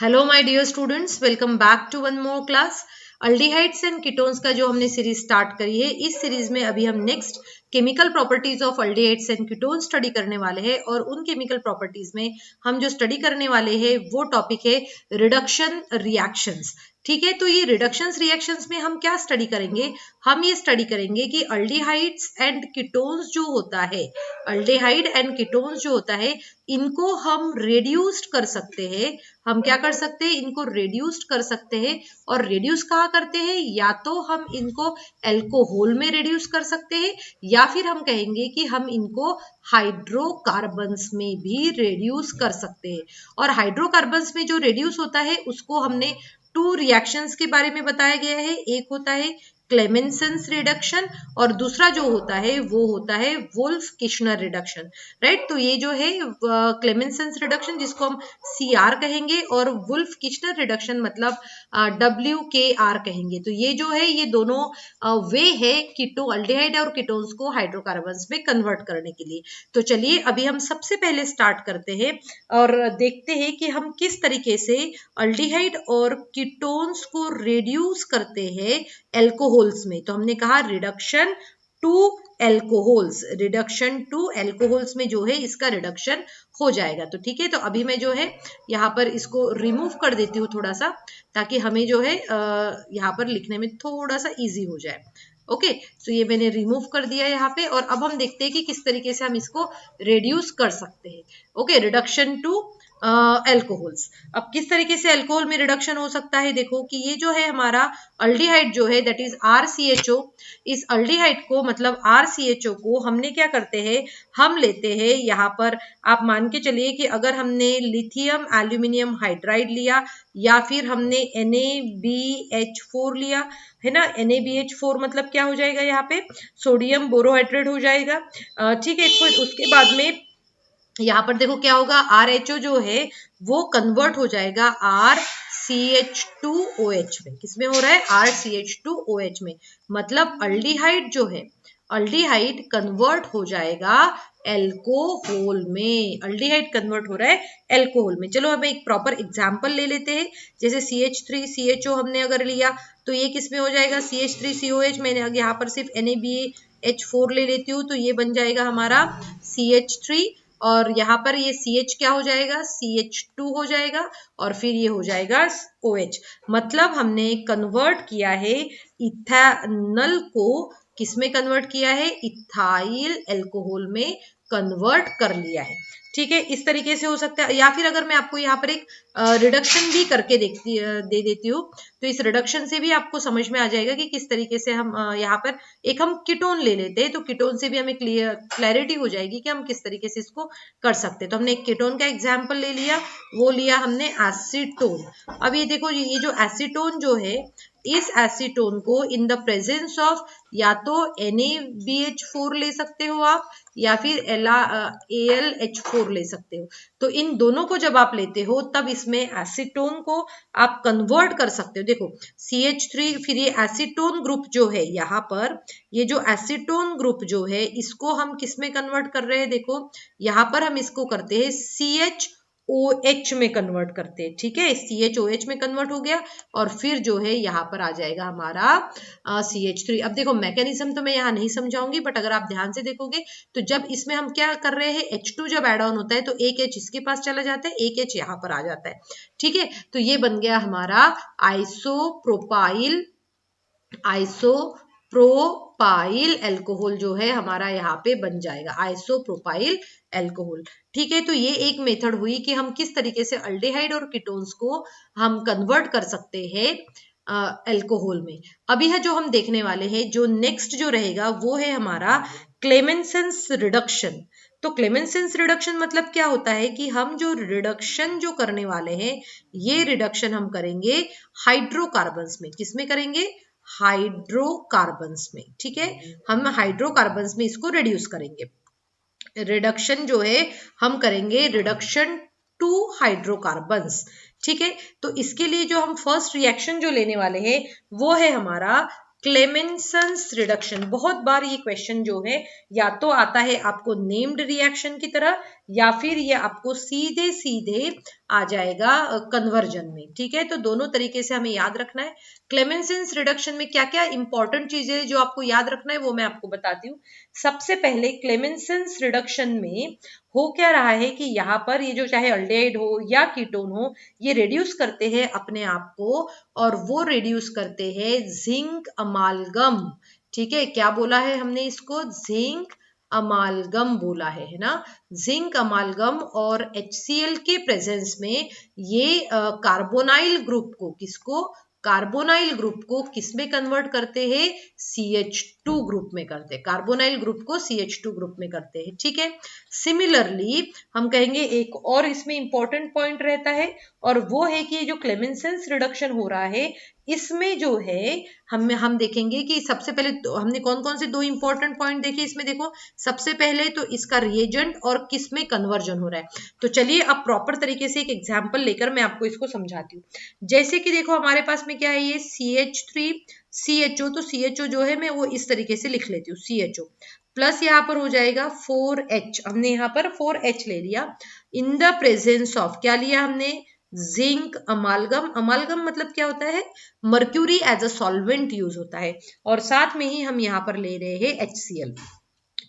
Hello my dear students, welcome back to one more class. Aldehydes and ketones का जो हमने series start करी है, इस सीरीज में अभी हम next chemical properties of aldehydes and ketones study करने वाले हैं। और उन केमिकल प्रॉपर्टीज में हम जो स्टडी करने वाले हैं वो टॉपिक है रिडक्शन रिएक्शंस। ठीक है, तो ये रिडक्शंस रिएक्शंस में हम क्या स्टडी करेंगे? हम ये स्टडी करेंगे कि अल्डिहाइड्स एंड कीटोन्स जो होता है, अल्डिहाइड एंड कीटोन्स जो होता है, इनको हम रेड्यूस्ड कर सकते हैं। हम क्या कर सकते हैं? इनको रेड्यूस्ड कर सकते हैं। और रेड्यूस कहाँ करते हैं? या तो हम इनको अल्कोहल में रेड्यूस कर सकते हैं, या फिर हम कहेंगे कि हम इनको हाइड्रोकार्बन्स में भी रेड्यूस कर सकते हैं। और हाइड्रोकार्बन्स में जो रेड्यूस होता है उसको हमने टू रिएक्शंस के बारे में बताया गया है। एक होता है क्लेमेंसन्स रिडक्शन और दूसरा जो होता है वो होता है वुल्फ किश्नर रिडक्शन। राइट, तो ये जो है क्लेमेंसन्स रिडक्शन जिसको हम CR कहेंगे, और वुल्फ किश्नर रिडक्शन मतलब WKR कहेंगे। तो ये जो है ये दोनों वे है कीटो अल्डिहाइड और कीटोन्स को हाइड्रोकार्बन्स में कन्वर्ट करने के लिए। तो चलिए अभी हम सबसे पहले स्टार्ट करते हैं और देखते हैं कि हम किस तरीके से अल्डिहाइड और कीटोन्स को रेड्यूस करते हैं एल्कोहल्स में। तो हमने कहा reduction to alcohols, reduction to alcohols में जो है इसका रिडक्शन हो जाएगा। तो ठीक है, तो अभी मैं जो है यहाँ पर इसको रिमूव कर देती हूँ थोड़ा सा, ताकि हमें जो है यहाँ पर लिखने में थोड़ा सा इजी हो जाए। ओके, तो ये मैंने रिमूव कर दिया यहाँ पे, और अब हम देखते हैं कि किस तरीके से हम इसको रेड्यूस कर सकते हैं। Okay, reduction to alcohols. अब किस तरीके से अल्कोहल में रिडक्शन हो सकता है? देखो कि ये जो है हमारा अल्डिहाइड जो है दैट इज RCHO। इस अल्डिहाइड को मतलब RCHO को हमने क्या करते हैं, हम लेते हैं यहाँ पर, आप मान के चलिए कि अगर हमने लिथियम एल्यूमिनियम हाइड्राइड लिया या फिर हमने NaBH4 लिया है ना। NaBH4 मतलब क्या हो जाएगा? यहाँ पे सोडियम बोरोहाइड्रेट हो जाएगा। ठीक है, फिर उसके बाद में यहाँ पर देखो क्या होगा, RHO जो है वो कन्वर्ट हो जाएगा RCH2OH में। किसमें हो रहा है? RCH2OH में। मतलब अल्डिहाइड जो है, अल्डिहाइड कन्वर्ट हो जाएगा एल्कोहल में। अल्डिहाइड कन्वर्ट हो रहा है एल्कोहल में। चलो हम एक प्रॉपर एग्जांपल ले लेते हैं। जैसे CH3CHO हमने अगर लिया तो ये किसमें हो जाएगा? CH3COH। मैंने यहाँ पर सिर्फ NaBH4 ले लेती हूँ तो ये बन जाएगा हमारा CH3, और यहाँ पर ये CH क्या हो जाएगा? CH2 हो जाएगा, और फिर ये हो जाएगा OH। मतलब हमने कन्वर्ट किया है इथेनॉल को, किसमें कन्वर्ट किया है? इथाइल अल्कोहल में कन्वर्ट कर लिया है। ठीक है, इस तरीके से हो सकता है। या फिर अगर मैं आपको यहाँ पर एक रिडक्शन भी करके दे देती हूँ, तो इस रिडक्शन से भी आपको समझ में आ जाएगा कि किस तरीके से हम यहाँ पर एक हम कीटोन ले लेते हैं, तो कीटोन से भी हमें क्लैरिटी हो जाएगी कि हम किस तरीके से इसको कर सकते हैं। तो हमने एक कीटोन का एग्जाम्पल ले लिया, वो लिया हमने एसीटोन। अब ये देखो, ये जो एसीटोन जो है, इस एसीटोन को इन द प्रेजेंस ऑफ या तो NaBH4 ले सकते हो आप, या फिर AlH4 ले सकते हो। तो इन दोनों को जब आप लेते हो तब इसमें एसीटोन को आप कन्वर्ट कर सकते हो। देखो CH3, फिर ये एसीटोन ग्रुप जो है यहाँ पर, ये जो एसीटोन ग्रुप जो है इसको हम किस में कन्वर्ट कर रहे हैं? देखो यहाँ पर हम इसको करते हैं CHOH में कन्वर्ट करते हैं। ठीक है, CHOH में कन्वर्ट हो गया, और फिर जो है यहाँ पर आ जाएगा हमारा CH3। अब देखो मैकेनिज्म तो मैं यहाँ नहीं समझाऊंगी, बट अगर आप ध्यान से देखोगे तो जब इसमें हम क्या कर रहे हैं, H2 जब एड ऑन होता है तो एक H इसके पास चला जाता है, एक H यहाँ पर आ जाता है। ठीक है, तो ये बन गया हमारा आइसोप्रोपाइल अल्कोहल जो है हमारा यहाँ पे बन जाएगा आइसोप्रोपाइल अल्कोहल। ठीक है, तो ये एक मेथड हुई कि हम किस तरीके से अल्डिहाइड और कीटोन्स को हम कन्वर्ट कर सकते हैं अल्कोहल में। अभी है जो हम देखने वाले हैं, जो नेक्स्ट जो रहेगा वो है हमारा क्लेमेंसन्स रिडक्शन। तो क्लेमेंसन्स रिडक्शन मतलब क्या होता है कि हम जो रिडक्शन जो करने वाले हैं, ये रिडक्शन हम करेंगे हाइड्रोकार्बन्स में। किसमें करेंगे? हाइड्रोकार्बन्स में। ठीक है, हम हाइड्रोकार्बन्स में इसको रिड्यूस करेंगे। रिडक्शन जो है हम करेंगे रिडक्शन टू हाइड्रोकार्बन्स। ठीक है, तो इसके लिए जो हम फर्स्ट रिएक्शन जो लेने वाले हैं वो है हमारा क्लेमेंसन्स रिडक्शन। बहुत बार ये क्वेश्चन जो है या तो आता है आपको नेम्ड रिएक्शन की तरह, या फिर ये आपको सीधे सीधे आ जाएगा कन्वर्जन में। ठीक है, तो दोनों तरीके से हमें याद रखना है। क्लेमेंसेन्स रिडक्शन में क्या क्या इंपॉर्टेंट चीजें जो आपको याद रखना है वो मैं आपको बताती हूँ। सबसे पहले क्लेमेंसेन्स रिडक्शन में हो क्या रहा है कि यहाँ पर ये जो चाहे अल्डिहाइड हो या कीटोन हो, ये रिड्यूस करते हैं अपने आप को, और वो रिड्यूस करते हैं जिंक अमालगम। ठीक है, क्या बोला है हमने इसको? जिंक अमालगम बोला है ना। जिंक अमालगम और HCl के प्रेजेंस में ये कार्बोनाइल ग्रुप को, किसको? कार्बोनाइल ग्रुप को किसमें कन्वर्ट करते हैं? CH2 ग्रुप में करते हैं। कार्बोनाइल ग्रुप को CH2 ग्रुप में करते हैं। ठीक है, सिमिलरली हम कहेंगे एक और इसमें इंपॉर्टेंट पॉइंट रहता है, और वो है कि जो क्लेमेंसेन्स रिडक्शन हो रहा है इसमें जो है हम देखेंगे कि सबसे पहले हमने कौन कौन से दो इंपॉर्टेंट पॉइंट देखे इसमें। देखो, सबसे पहले तो इसका रिएजेंट और किस में कन्वर्जन हो रहा है। तो चलिए अब प्रॉपर तरीके से एक एग्जांपल लेकर मैं आपको इसको समझाती हूँ। जैसे कि देखो हमारे पास में क्या है, ये CH3 CHO, तो CHO जो है मैं वो इस तरीके से लिख लेती हूँ, CHO प्लस यहाँ पर हो जाएगा 4H, हमने यहाँ पर 4H ले लिया, इन द प्रेजेंस ऑफ क्या लिया हमने? जिंक अमालगम। अमालगम मतलब क्या होता है? Mercury as a solvent use होता है, और साथ में ही हम यहाँ पर ले रहे हैं HCl।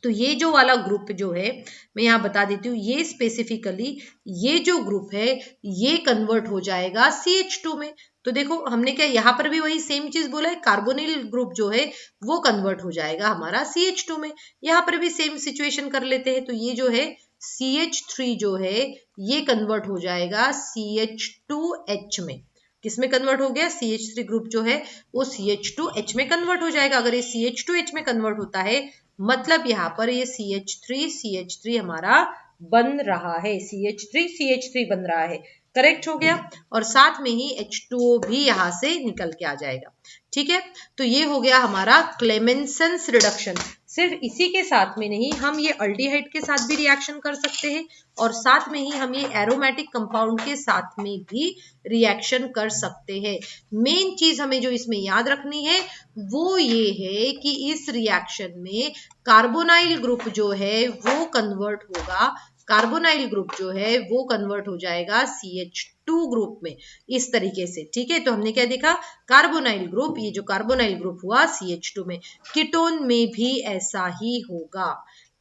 तो ये जो वाला ग्रुप जो है मैं यहाँ बता देती हूँ, ये स्पेसिफिकली ये जो ग्रुप है ये कन्वर्ट हो जाएगा CH2 में। तो देखो हमने क्या यहाँ पर भी वही सेम चीज बोला है, कार्बोनिल ग्रुप जो है वो कन्वर्ट हो जाएगा हमारा CH2 में। यहाँ पर भी सेम सिचुएशन कर लेते हैं, तो ये जो है CH3 जो है ये कन्वर्ट हो जाएगा CH2H में। किसमें कन्वर्ट हो गया? CH3 ग्रुप जो है वो CH2H में कन्वर्ट हो जाएगा। अगर ये CH2H में कन्वर्ट होता है मतलब यहाँ पर ये CH3 हमारा बन रहा है, CH3 बन रहा है। करेक्ट हो गया, और साथ में ही H2O भी यहां से निकल के आ जाएगा। ठीक है, तो ये हो गया हमारा क्लेमेंसेन्स रिडक्शन। सिर्फ इसी के साथ में नहीं, हम ये अल्डिहाइड के साथ भी रिएक्शन कर सकते हैं, और साथ में ही हम ये एरोमेटिक कंपाउंड के साथ में भी रिएक्शन कर सकते हैं। मेन चीज हमें जो इसमें याद रखनी है वो ये है कि इस रिएक्शन में कार्बोनाइल ग्रुप जो है वो कन्वर्ट होगा, कार्बोनाइल ग्रुप जो है वो कन्वर्ट हो जाएगा CH2 ग्रुप में, इस तरीके से। ठीक है, तो हमने क्या देखा? कार्बोनाइल ग्रुप, ये जो कार्बोनाइल ग्रुप हुआ CH2 में। कीटोन में भी ऐसा ही होगा,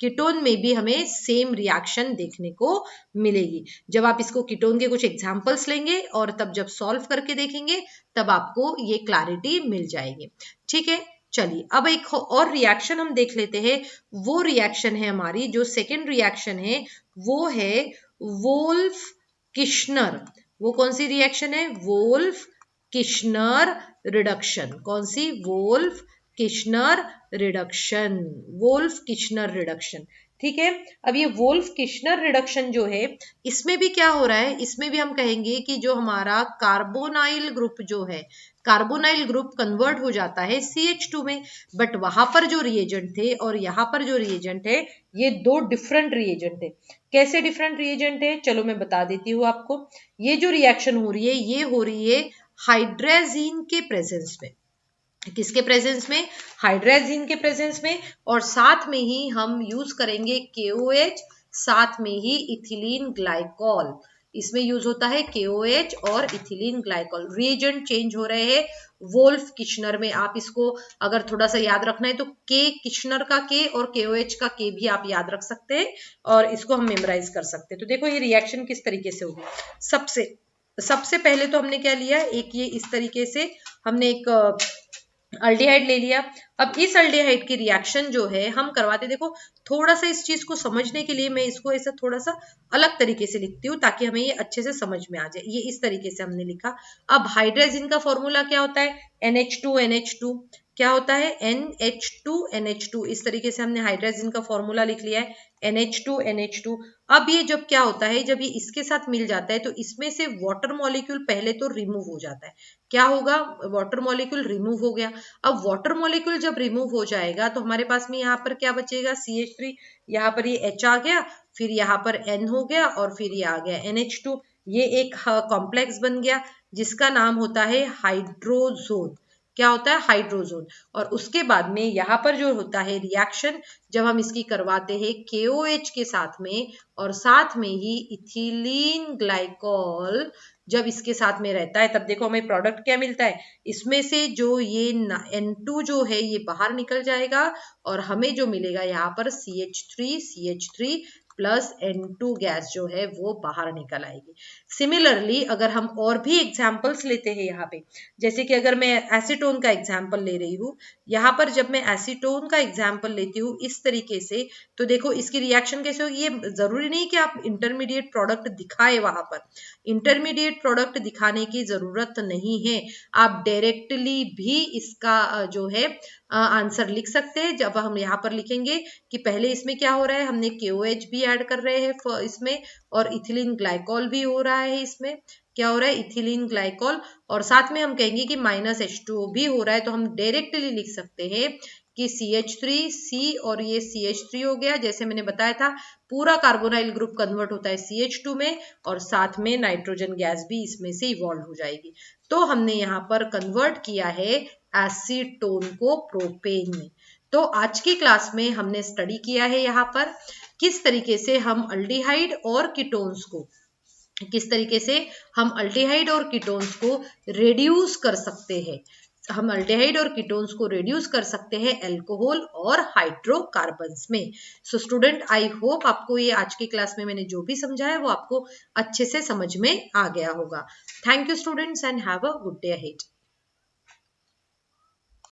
कीटोन में भी हमें सेम रिएक्शन देखने को मिलेगी। जब आप इसको कीटोन के कुछ एग्जांपल्स लेंगे और तब जब सॉल्व करके देखेंगे तब आपको ये क्लैरिटी मिल जाएगी। ठीक है, चलिए अब एक और रिएक्शन हम देख लेते हैं। वो रिएक्शन है हमारी जो सेकेंड रिएक्शन है वो है वोल्फ किश्नर। वो कौन सी रिएक्शन है? Wolff Kishner reduction. कौन सी? Wolff Kishner reduction, Wolff Kishner reduction. ठीक है, अब ये वोल्फ किश्नर रिडक्शन जो है इसमें भी क्या हो रहा है? इसमें भी हम कहेंगे कि जो हमारा कार्बोनाइल ग्रुप जो है, कार्बोनाइल ग्रुप कन्वर्ट हो जाता है CH2 में, बट वहां पर जो रिएजेंट थे और यहाँ पर जो रिएजेंट है ये दो डिफरेंट रिएजेंट है। कैसे डिफरेंट रिएजेंट है? चलो मैं बता देती हूँ आपको। ये जो रिएक्शन हो रही है ये हो रही है हाइड्रेजीन के प्रेजेंस में। किसके प्रेजेंस में? हाइड्रेजीन के प्रेजेंस में, और साथ में ही हम यूज करेंगे KOH, साथ में ही इथिलीन ग्लाइकॉल। इसमें यूज होता है KOH और इथिलीन ग्लाइकॉल। रिएजेंट चेंज हो रहे हैं वोल्फ किश्नर में। आप इसको अगर थोड़ा सा याद रखना है तो K किश्नर का K और KOH का K भी आप याद रख सकते हैं, और इसको हम मेमोराइज कर सकते हैं। तो देखो ये रिएक्शन किस तरीके से होगी। सबसे पहले तो हमने क्या लिया, एक ये इस तरीके से हमने एक अल्डिहाइड ले लिया। अब इस अल्डिहाइड की रिएक्शन जो है हम करवाते, देखो थोड़ा सा इस चीज को समझने के लिए मैं इसको ऐसा थोड़ा सा अलग तरीके से लिखती हूँ ताकि हमें ये अच्छे से समझ में आ जाए। ये इस तरीके से हमने लिखा। अब हाइड्रेजिन का फॉर्मूला क्या होता है? NH2 क्या होता है? NH2 इस तरीके से हमने हाइड्रेजिन का फॉर्मूला लिख लिया है, NH2। अब ये जब क्या होता है, जब ये इसके साथ मिल जाता है तो इसमें से वाटर मॉलिक्यूल पहले तो रिमूव हो जाता है। क्या होगा? वाटर मॉलिक्यूल रिमूव हो गया। अब वाटर मॉलिक्यूल जब रिमूव हो जाएगा तो हमारे पास में यहाँ पर क्या बचेगा? CH3, यहाँ पर ये H आ गया, फिर यहाँ पर N हो गया, और फिर ये आ गया NH2। ये एक कॉम्प्लेक्स बन गया जिसका नाम होता है हाइड्रोजोन। क्या होता है, हाइड्रोजोन। और उसके बाद में यहाँ पर जो होता है रिएक्शन, जब हम इसकी करवाते हैं KOH के साथ में, और साथ में ही इथिलीन ग्लाइकॉल जब इसके साथ में रहता है, तब देखो हमें प्रोडक्ट क्या मिलता है, इसमें से जो ये N2 जो है ये बाहर निकल जाएगा, और हमें जो मिलेगा यहाँ पर CH3 प्लस N2 गैस जो है वो बाहर निकल आएगी। सिमिलरली अगर हम और भी एग्जाम्पल्स लेते हैं यहाँ पे, जैसे कि अगर मैं एसीटोन का एग्जाम्पल ले रही हूँ, यहाँ पर जब मैं एसीटोन का एग्जाम्पल लेती हूँ इस तरीके से, तो देखो इसकी रिएक्शन कैसे होगी। ये जरूरी नहीं कि आप इंटरमीडिएट प्रोडक्ट दिखाए, वहां पर इंटरमीडिएट प्रोडक्ट दिखाने की जरूरत नहीं है, आप डायरेक्टली भी इसका जो है आंसर लिख सकते हैं। जब हम यहाँ पर लिखेंगे कि पहले इसमें क्या हो रहा है, हमने KOH भी ऐड कर रहे हैं इसमें, और इथिलीन ग्लाइकॉल भी हो रहा है, इसमें क्या हो रहा है, इथिलीन ग्लाइकॉल, और साथ में हम कहेंगे कि -H2O भी हो रहा है, तो हम डायरेक्टली लिख सकते हैं कि CH3C और ये CH3 हो गया। जैसे मैंने बताया था, पूरा कार्बोनाइल ग्रुप कन्वर्ट होता है CH2 में, और साथ में नाइट्रोजन गैस भी इसमें से इवॉल्व हो जाएगी। तो हमने यहाँ पर कन्वर्ट किया है एसीटोन को प्रोपेन में। तो आज की क्लास में हमने स्टडी किया है यहाँ पर किस तरीके से हम अल्डिहाइड और कीटोन्स को रिड्यूस कर सकते हैं। हम अल्डिहाइड और कीटोन्स को रिड्यूस कर सकते हैं अल्कोहल और हाइड्रोकार्बन्स में। सो स्टूडेंट, आई होप आपको ये आज की क्लास में मैंने जो भी समझाया वो आपको अच्छे से समझ में आ गया होगा। Thank you students and have a good day ahead.